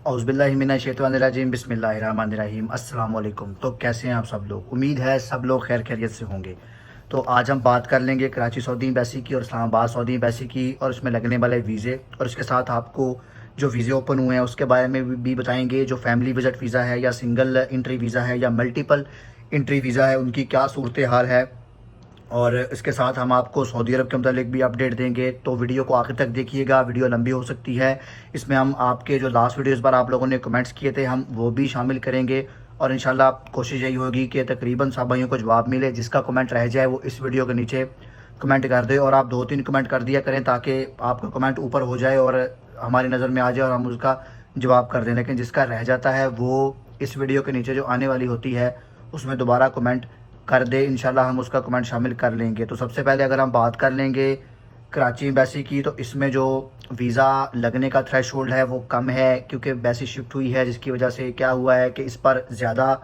औज़ुबिल्लाहिमिनश्शैतानिर्रजीम बिस्मिल्लाहिर्रहमानिर्रहीम अस्सलाम वालेकुम। तो कैसे हैं आप सब लोग? उम्मीद है सब लोग खैर खैरियत से होंगे। तो आज हम बात कर लेंगे कराची सऊदी एम्बेसी की और इस्लामाबाद सऊदी एम्बेसी की और इसमें लगने वाले वीज़े, और इसके साथ आपको जो वीज़े ओपन हुए हैं उसके बारे में भी बताएंगे। जो फैमिली विज़िट वीज़ा है या सिंगल एंट्री वीज़ा है या मल्टीपल एंट्री वीज़ा है, उनकी क्या सूरत हाल है, और इसके साथ हम आपको सऊदी अरब के मतलब भी अपडेट देंगे। तो वीडियो को आखिर तक देखिएगा, वीडियो लंबी हो सकती है। इसमें हम आपके जो लास्ट वीडियोस पर आप लोगों ने कमेंट्स किए थे हम वो भी शामिल करेंगे, और इंशाल्लाह कोशिश यही होगी कि तकरीबन सब भाइयों को जवाब मिले। जिसका कमेंट रह जाए वो इस वीडियो के नीचे कमेंट कर दे, और आप 2-3 कमेंट कर दिया करें ताकि आपका कमेंट ऊपर हो जाए और हमारी नज़र में आ जाए और हम उसका जवाब कर दें। लेकिन जिसका रह जाता है वो इस वीडियो के नीचे जो आने वाली होती है उसमें दोबारा कमेंट कर दे, इंशाल्लाह हम उसका कमेंट शामिल कर लेंगे। तो सबसे पहले अगर हम बात कर लेंगे कराची एम्बेसी की, तो इसमें जो वीज़ा लगने का थ्रेशोल्ड है वो कम है, क्योंकि एम्बेसी शिफ्ट हुई है, जिसकी वजह से क्या हुआ है कि इस पर ज़्यादा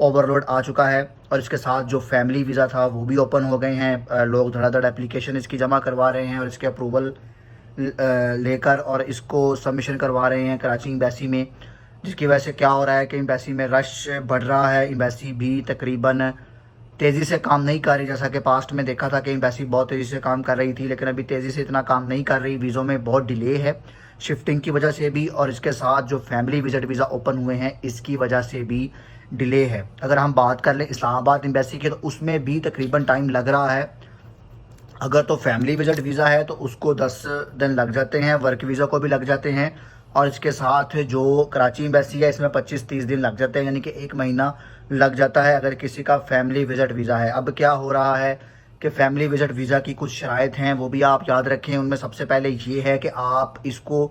ओवरलोड आ चुका है। और इसके साथ जो फैमिली वीज़ा था वो भी ओपन हो गए हैं। लोग धड़ाधड़ एप्लीकेशन इसकी जमा करवा रहे हैं और इसके अप्रूवल लेकर और इसको सबमिशन करवा रहे हैं कराची एम्बेसी में। जिसकी वजह से क्या हो रहा है कि एम्बेसी में रश बढ़ रहा है। एम्बेसी भी तकरीबन तेज़ी से काम नहीं कर रही, जैसा कि पास्ट में देखा था कि एम्बेसी बहुत तेज़ी से काम कर रही थी, लेकिन अभी तेज़ी से इतना काम नहीं कर रही। वीज़ों में बहुत डिले है शिफ्टिंग की वजह से भी, और इसके साथ जो फैमिली विजिट वीज़ा ओपन हुए हैं इसकी वजह से भी डिले है। अगर हम बात कर लें इस्लामाबाद एम्बेसी की, तो उसमें भी तकरीबन टाइम लग रहा है। अगर तो फैमिली विजिट वीज़ा है तो उसको 10 दिन लग जाते हैं, वर्क वीज़ा को भी लग जाते हैं, और इसके साथ जो कराची एम्बेसी है इसमें 25-30 दिन लग जाते हैं, यानी कि 1 महीना लग जाता है अगर किसी का फैमिली विजिट वीज़ा है। अब क्या हो रहा है कि फैमिली विजिट वीज़ा की कुछ शराइत हैं वो भी आप याद रखें। उनमें सबसे पहले ये है कि आप इसको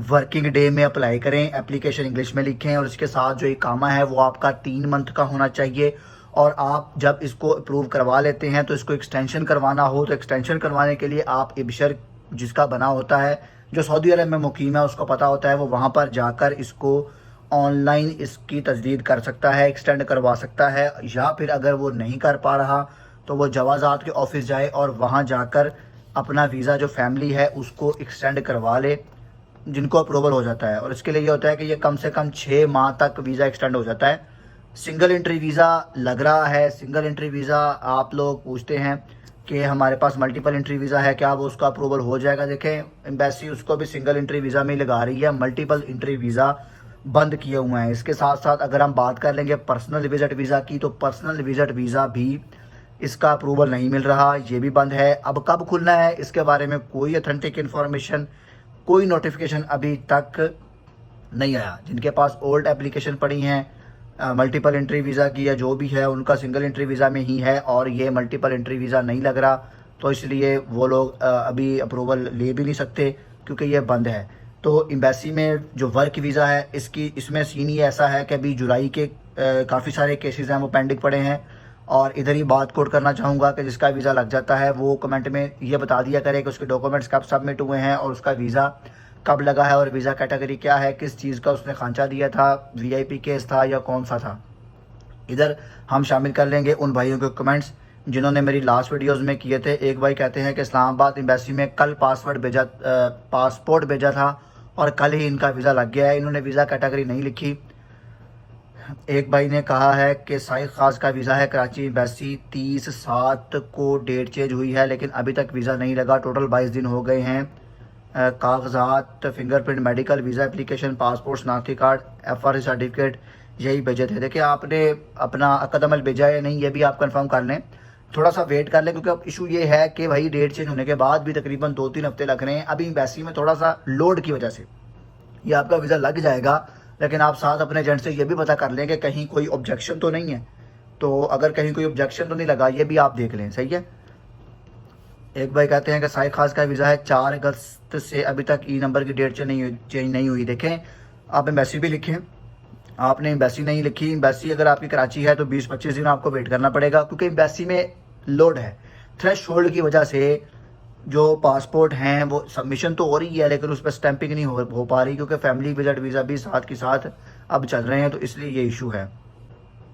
वर्किंग डे में अप्लाई करें, एप्लीकेशन इंग्लिश में लिखें, और इसके साथ जो इकामा है वो आपका 3 मंथ का होना चाहिए। और आप जब इसको अप्रूव करवा लेते हैं तो इसको एक्सटेंशन करवाना हो तो एक्सटेंशन करवाने के लिए आप इबशर जिसका बना होता है, जो सऊदी अरब में मुकीम है, उसको पता होता है, वो वहाँ पर जाकर इसको ऑनलाइन इसकी तजदीद कर सकता है, एक्सटेंड करवा सकता है। या फिर अगर वो नहीं कर पा रहा तो वो जवाज़ात के ऑफिस जाए और वहाँ जाकर अपना वीज़ा जो फैमिली है उसको एक्सटेंड करवा ले, जिनको अप्रूवल हो जाता है। और इसके लिए ये होता है कि ये कम से कम 6 माह तक वीज़ा एक्सटेंड हो जाता है। सिंगल एंट्री वीज़ा लग रहा है। सिंगल एंट्री वीज़ा आप लोग पूछते हैं कि हमारे पास मल्टीपल एंट्री वीज़ा है, क्या वो उसका अप्रूवल हो जाएगा? देखें, एम्बेसी उसको भी सिंगल एंट्री वीज़ा में ही लगा रही है, मल्टीपल एंट्री वीज़ा बंद किए हुए हैं। इसके साथ साथ अगर हम बात कर लेंगे पर्सनल विजिट वीज़ा की, तो पर्सनल विजिट वीज़ा भी इसका अप्रूवल नहीं मिल रहा, ये भी बंद है। अब कब खुलना है इसके बारे में कोई अथेंटिक इन्फॉर्मेशन, कोई नोटिफिकेशन अभी तक नहीं आया। जिनके पास ओल्ड एप्लीकेशन पड़ी हैं मल्टीपल एंट्री वीज़ा की या जो भी है, उनका सिंगल एंट्री वीज़ा में ही है और ये मल्टीपल एंट्री वीज़ा नहीं लग रहा, तो इसलिए वो लोग अभी अप्रूवल ले भी नहीं सकते क्योंकि ये बंद है। तो एम्बेसी में जो वर्क वीज़ा है इसमें सीन ये ऐसा है कि अभी जुलाई के काफ़ी सारे केसेस हैं वो पेंडिंग पड़े हैं। और इधर ही बात कोट करना चाहूँगा कि जिसका वीज़ा लग जाता है वो कमेंट में ये बता दिया करे कि उसके डॉक्यूमेंट्स कब सबमिट हुए हैं और उसका वीज़ा कब लगा है, और वीज़ा कैटेगरी क्या है, किस चीज़ का उसने खांचा दिया था, वीआईपी केस था या कौन सा था। इधर हम शामिल कर लेंगे उन भाइयों के कमेंट्स जिन्होंने मेरी लास्ट वीडियोस में किए थे। एक भाई कहते हैं कि इस्लामाबाद एम्बेसी में कल पासपोर्ट भेजा था और कल ही इनका वीज़ा लग गया है, इन्होंने वीज़ा कैटेगरी नहीं लिखी। एक भाई ने कहा है कि साइक खास का वीज़ा है कराची एम्बेसी, 30/7 को डेट चेंज हुई है लेकिन अभी तक वीज़ा नहीं लगा, टोटल 22 दिन हो गए हैं। कागजात fingerprint, medical, visa application, passport, शनाख्ती कार्ड, एफआरसी सर्टिफिकेट यही भेजे थे। देखिए, आपने अपना अकदमल भेजा है या नहीं ये भी आप कंफर्म कर लें, थोड़ा सा वेट कर लें, क्योंकि अब इशू ये है कि भाई डेट चेंज होने के बाद भी तकरीबन 2-3 हफ्ते लग रहे हैं। अभी एम्बेसी में थोड़ा सा लोड की वजह से ये आपका वीज़ा लग जाएगा, लेकिन आप साथ अपने एजेंट से ये भी पता कर लें कि कहीं कोई ऑब्जेक्शन तो नहीं है। तो अगर कहीं कोई ऑब्जेक्शन तो नहीं लगा ये भी आप देख लें, सही है। एक भाई कहते हैं कि साइक खास का वीज़ा है 4 अगस्त से अभी तक ई नंबर की डेट चेंज नहीं हुई। देखें, आप एम्बेसी भी लिखें, आपने एम्बेसी नहीं लिखी। एम्बेसी अगर आपकी कराची है तो 20-25 दिन आपको वेट करना पड़ेगा, क्योंकि एम्बेसी में लोड है। थ्रेशोल्ड की वजह से जो पासपोर्ट हैं वो सबमिशन तो हो रही है लेकिन उस पर स्टैंपिंग नहीं हो पा रही, क्योंकि फैमिली विजिट वीज़ा भी साथ के साथ अब चल रहे हैं, तो इसलिए ये इशू है।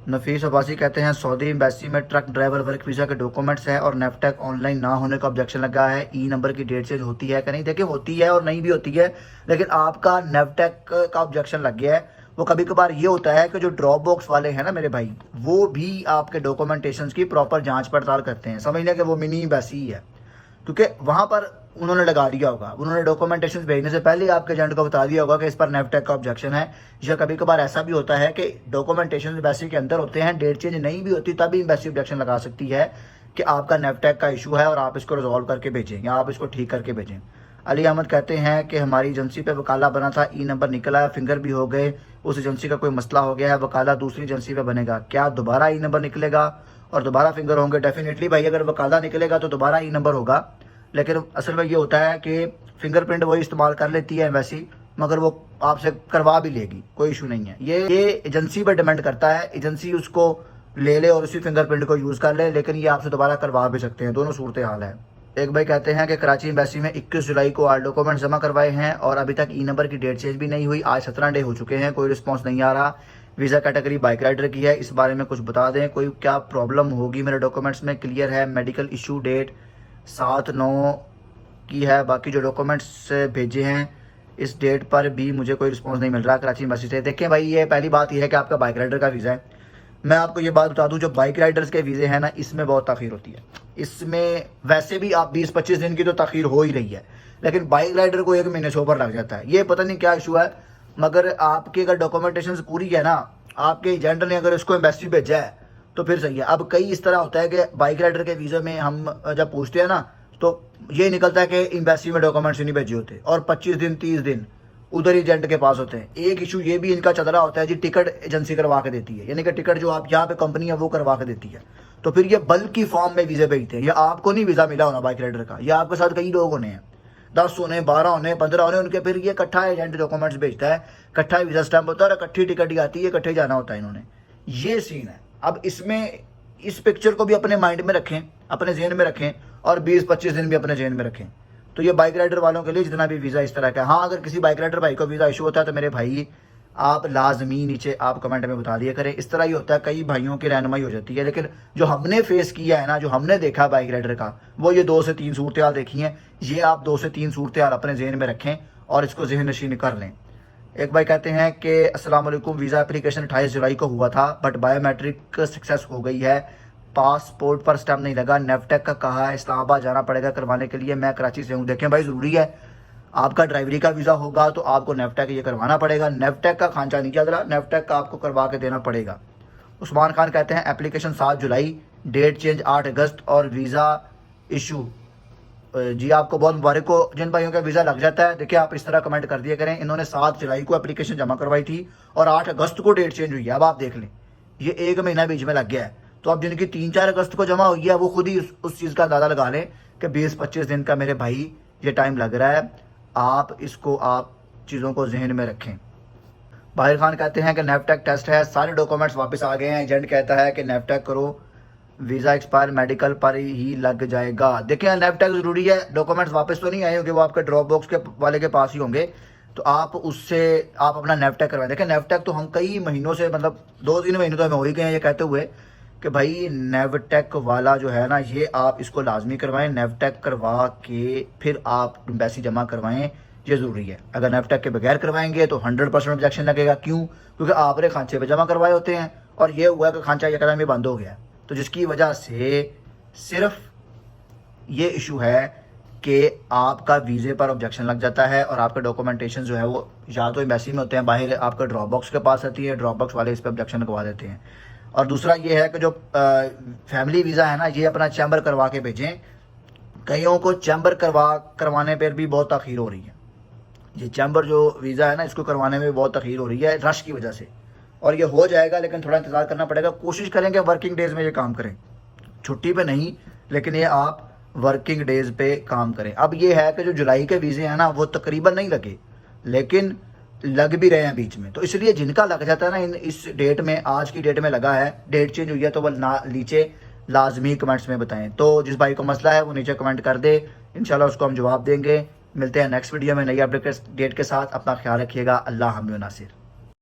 नफीस अब्बासी कहते हैं सऊदी एम्बेसी में ट्रक ड्राइवर वर्क वीज़ा के डॉक्यूमेंट्स हैं और नेफटेक ऑनलाइन ना होने का ऑब्जेक्शन लगा है। ई नंबर की डेट चेंज होती है कि नहीं? देखिए होती है और नहीं भी होती है, लेकिन आपका नेफटेक का ऑब्जेक्शन लग गया है। वो कभी कभार ये होता है कि जो ड्रॉप बॉक्स वाले हैं ना मेरे भाई, वो भी आपके डॉक्यूमेंटेशन की प्रॉपर जाँच पड़ताल करते हैं। समझ लें कि वो मिनी एम्बेसी ही है, क्योंकि वहाँ पर उन्होंने लगा दिया होगा, उन्होंने डॉक्यूमेंटेशन भेजने से पहले ही आपके एजेंट को बता दिया होगा कि इस पर नेफटेक का ऑब्जेक्शन है। या कभी कभार ऐसा भी होता है कि डॉक्यूमेंटेशन एम्बेसी के अंदर होते हैं, डेट चेंज नहीं भी होती, तभी एम्बेसी ऑब्जेक्शन लगा सकती है कि आपका नेफटेक का इशू है और आप इसको रिजॉल्व करके भेजें या आप इसको ठीक करके भेजें। अली अहमद कहते हैं कि हमारी एजेंसी पे वकाला बना था, ई नंबर निकला है, फिंगर भी हो गए, उस एजेंसी का कोई मसला हो गया है, वकाला दूसरी एजेंसी पे बनेगा, क्या दोबारा ई नंबर निकलेगा और दोबारा फिंगर होंगे? डेफिनेटली भाई, अगर वकाला निकलेगा तो दोबारा ई नंबर होगा, लेकिन असल में ये होता है कि फिंगरप्रिंट वही इस्तेमाल कर लेती है वैसी, मगर वो आपसे करवा भी लेगी, कोई इशू नहीं है। ये एजेंसी पर डिपेंड करता है, एजेंसी उसको ले ले और उसी फिंगरप्रिंट को यूज़ कर ले, लेकिन ये आपसे दोबारा करवा भी सकते हैं। दोनों सूरत हाल है। एक भाई कहते हैं कि कराची एम्बेसी में 21 जुलाई को आल डॉक्यूमेंट जमा करवाए हैं और अभी तक ई नंबर की डेट चेंज भी नहीं हुई। आज 17 डे हो चुके हैं, कोई रिस्पांस नहीं आ रहा। वीज़ा कैटेगरी बाइक राइडर की है, इस बारे में कुछ बता दें, कोई क्या प्रॉब्लम होगी? मेरे डॉक्यूमेंट्स में क्लियर है, मेडिकल इशू डेट 7/9 की है, बाकी जो डॉक्यूमेंट्स भेजे हैं इस डेट पर भी मुझे कोई रिस्पांस नहीं मिल रहा कराची एम्बेसी से। देखिए भाई, ये पहली बात यह है कि आपका बाइक राइडर का वीज़ा है। मैं आपको ये बात बता दूं, जो बाइक राइडर्स के वीज़े हैं ना, इसमें बहुत तखीर होती है। इसमें वैसे भी आप 20-25 दिन की तो तखीर हो ही रही है, लेकिन बाइक राइडर को 1 महीने से ऊपर लग जाता है। ये पता नहीं क्या इशू है, मगर आपकी अगर डॉक्यूमेंटेशन पूरी है ना, आपके एजेंट ने अगर इसको एम्बेसी भेजा है तो फिर सही है। अब कई इस तरह होता है कि बाइक राइडर के वीज़े में हम जब पूछते हैं ना, तो ये निकलता है कि एम्बेसी में डॉक्यूमेंट्स नहीं भेजे होते और 25 दिन 30 दिन उधर ही एजेंट के पास होते हैं। एक इशू ये भी इनका चल रहा होता है जी, टिकट एजेंसी करवा के देती है, यानी कि टिकट जो आप यहाँ पे कंपनी है वो करवा के देती है, तो फिर ये बल्क की फॉर्म में वीज़े भेजते हैं। या आपको नहीं वीज़ा मिला होना बाइक राइडर का, या आपके साथ कई लोग होने हैं, 10 होने, 12 होने, 15 होने, उनके फिर ये इकट्ठा एजेंट डॉक्यूमेंट्स भेजता है, इकट्ठा वीज़ा स्टैम्प होता है और इकट्ठी टिकट ही आती है, इकट्ठे जाना होता है इन्होंने। ये सीन है। अब इसमें इस पिक्चर को भी अपने माइंड में रखें, अपने जहन में रखें, और 20-25 दिन भी अपने जहन में रखें। तो ये बाइक राइडर वालों के लिए जितना भी वीज़ा इस तरह का। हाँ, अगर किसी बाइक राइडर भाई को वीज़ा इशू होता है तो मेरे भाई आप लाजमी नीचे आप कमेंट में बता दिया करें। इस तरह ही होता है, कई भाइयों की रहनुमाई हो जाती है, लेकिन जो हमने फेस किया है ना, जो हमने देखा बाइक राइडर का, वो ये 2 से 3 सूरत हाल देखी हैं। ये आप 2 से 3 सूरत हाल अपने जहन में रखें और इसको जहन नशीन कर लें। एक भाई कहते हैं कि अस्सलाम वालेकुम, वीज़ा एप्लीकेशन 28 जुलाई को हुआ था, बट बायोमेट्रिक सक्सेस हो गई है, पासपोर्ट पर स्टैम्प नहीं लगा, नेफटेक का कहा है, इस्लामाबाद जाना पड़ेगा करवाने के लिए, मैं कराची से हूँ। देखें भाई, ज़रूरी है, आपका ड्राइवरी का वीज़ा होगा तो आपको नेफटेक ये करवाना पड़ेगा। नेफटेक का खांचा नहीं चल रहा, नेफटेक का आपको करवा के देना पड़ेगा। उस्मान खान कहते हैं एप्लीकेशन 7 जुलाई, डेट चेंज 8 अगस्त और वीज़ा इशू। जी आपको बहुत मुबारक हो जिन भाइयों का वीज़ा लग जाता है। देखिए, आप इस तरह कमेंट कर दिया करें, इन्होंने 7 जुलाई को एप्लीकेशन जमा करवाई थी और 8 अगस्त को डेट चेंज हुई है। अब आप देख लें, ये 1 महीना बीच में लग गया है। तो अब जिनकी 3-4 अगस्त को जमा हुई है, वो खुद ही उस चीज़ का अंदाज़ा लगा लें कि 20-25 दिन का मेरे भाई ये टाइम लग रहा है। आप इसको आप चीज़ों को जहन में रखें। बाहिर खान कहते हैं कि नेफटेक टेस्ट है, सारे डॉक्यूमेंट्स वापस आ गए हैं, एजेंट कहता है कि नेफटेक करो, वीज़ा एक्सपायर मेडिकल पर ही लग जाएगा। देखिए, नेफटेक ज़रूरी है, डॉक्यूमेंट्स वापस तो नहीं आए होंगे, वो आपके ड्रॉप बॉक्स के वाले के पास ही होंगे, तो आप उससे आप अपना नेफटेक करवाएं। देखिए, नेफटेक तो हम कई महीनों से, मतलब 2-3 महीनों तो हमें हो ही गए हैं ये कहते हुए कि भाई नेफटेक वाला जो है ना, ये आप इसको लाजमी करवाएं। नेफटेक करवा के फिर आप एम्बेसी जमा करवाएं, ये ज़रूरी है। अगर नेफटेक के बगैर करवाएंगे तो 100% ऑब्जेक्शन लगेगा। क्यों? क्योंकि आपने खांचे पे जमा करवाए होते हैं और ये हुआ कि खांचा एकदम ही बंद हो गया, तो जिसकी वजह से सिर्फ ये इशू है कि आपका वीज़े पर ऑब्जेक्शन लग जाता है और आपका डॉक्यूमेंटेशन जो है वो या तो एम्बेसी में होते हैं, बाहर आपका ड्रॉप बॉक्स के पास आती है, ड्रॉप बॉक्स वाले इस पर ऑब्जेक्शन लगवा देते हैं। और दूसरा ये है कि जो फैमिली वीज़ा है ना, ये अपना चैम्बर करवा के भेजें। कईयों को चैम्बर करवाने पर भी बहुत तखीर हो रही है। ये चैम्बर जो वीज़ा है ना, इसको करवाने में बहुत तखीर हो रही है रश की वजह से, और ये हो जाएगा, लेकिन थोड़ा इंतज़ार करना पड़ेगा। कोशिश करेंगे वर्किंग डेज़ में ये काम करें, छुट्टी पे नहीं, लेकिन ये आप वर्किंग डेज़ पे काम करें। अब ये है कि जो जुलाई के वीज़े हैं ना, वो तकरीबन नहीं लगे, लेकिन लग भी रहे हैं बीच में, तो इसलिए जिनका लग जाता है ना, इस डेट में, आज की डेट में लगा है, डेट चेंज हुई है, तो वह नीचे लाजमी कमेंट्स में बताएं। तो जिस भाई को मसला है वो नीचे कमेंट कर दे, इंशाल्लाह उसको हम जवाब देंगे। मिलते हैं नेक्स्ट वीडियो में नई अपडेट के साथ। अपना ख्याल रखिएगा। अल्लाह हम नासिर।